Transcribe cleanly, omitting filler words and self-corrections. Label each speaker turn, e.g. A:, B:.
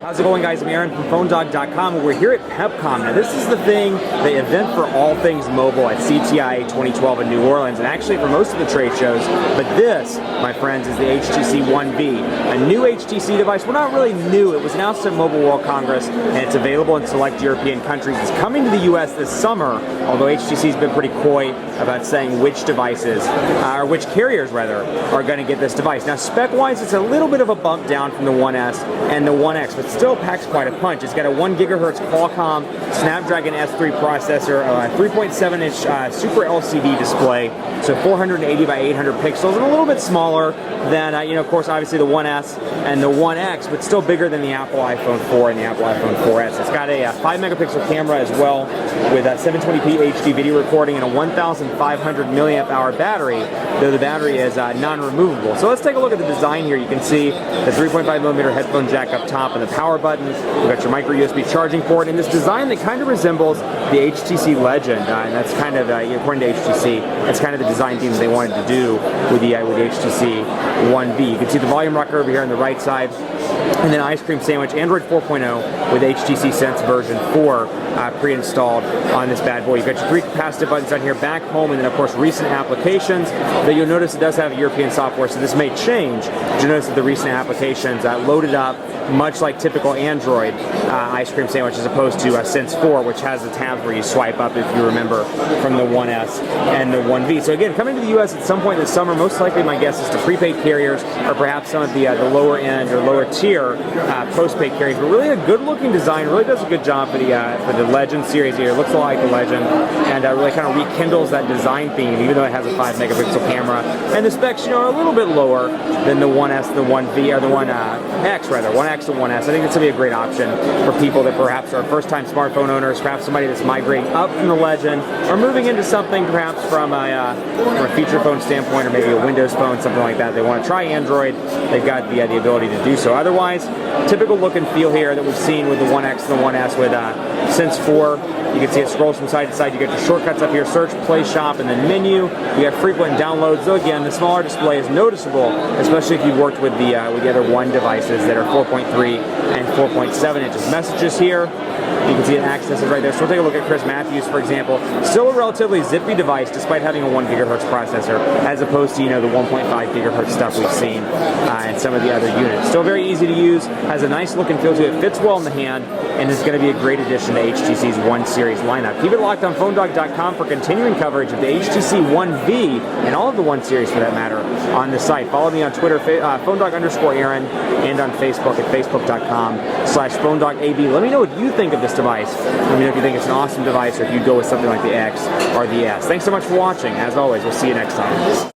A: How's it going, guys? I'm Aaron from PhoneDog.com, and we're here at PepCom. Now, this is the event for all things mobile at CTI 2012 in New Orleans, and actually for most of the trade shows. But this, my friends, is the HTC One V, a new HTC device. Well, not really new. It was announced at Mobile World Congress, and it's available in select European countries. It's coming to the US this summer, although HTC's been pretty coy about saying which devices, or which carriers rather, are going to get this device. Now, spec-wise, it's a little bit of a bump down from the One S and the One X, but still packs quite a punch. It's got a 1 GHz Qualcomm Snapdragon S3 processor, a 3.7-inch Super LCD display, so 480 by 800 pixels, and a little bit smaller than, of course, obviously the One S and the One X, but still bigger than the Apple iPhone 4 and the Apple iPhone 4S. It's got a 5-megapixel camera as well, with a 720p HD video recording and a 1,500 milliamp hour battery, though the battery is non-removable. So let's take a look at the design here. You can see the 3.5mm headphone jack up top and the power button. You've got your micro USB charging port, and this design that kind of resembles the HTC Legend, and that's kind of, according to HTC, that's kind of the design theme that they wanted to do with the HTC One V. You can see the volume rocker over here on the right side, and then ice cream sandwich, Android 4.0 with HTC Sense version 4 pre-installed on this bad boy. You've got your 3 capacitive buttons on here, back, home, and then of course recent applications. That you'll notice it does have European software, so this may change. But you'll notice that the recent applications loaded up much like typical Android ice cream sandwich, as opposed to Sense 4, which has the tabs where you swipe up, if you remember, from the One S and the One V. So again, coming to the US at some point this summer, most likely my guess is to prepaid carriers, or perhaps some of the lower end or lower tier postpaid carriers. But really a good looking design, really does a good job for the Legend series here. It looks a lot like the Legend, and really kind of rekindles that design theme, even though it has a 5-megapixel camera. And the specs, are a little bit lower than the One S, the One V, or the One X rather, One X and One S. I think it's going to be a great option for people that perhaps are first-time smartphone owners, perhaps somebody that's migrating up from the Legend, or moving into something perhaps from a feature phone standpoint, or maybe a Windows phone, something like that. They want to try Android, they've got the ability to do so. Otherwise, typical look and feel here that we've seen with the One X and the One S with Sense 4. You can see it scrolls from side to side. You get your shortcuts up here, search, play, shop, and then menu. You have frequent downloads. So again, the smaller display is noticeable, especially if you've worked with the other One devices that are 4.3 and 4.7 inches. Messages here. You can see it accesses right there. So we'll take a look at Chris Matthews, for example. Still a relatively zippy device, despite having a 1 GHz processor, as opposed to, the 1.5 GHz stuff we've seen in some of the other units. Still very easy to use, has a nice look and feel to it, fits well in the hand, and is going to be a great addition to HTC's One Series lineup. Keep it locked on PhoneDog.com for continuing coverage of the HTC One V, and all of the One Series for that matter, on the site. Follow me on Twitter, PhoneDog_Aaron, and on Facebook at Facebook.com/PhoneDogAB. Let me know what you think of this device. Let me know if you think it's an awesome device, or if you'd go with something like the X or the S. Thanks so much for watching. As always, we'll see you next time.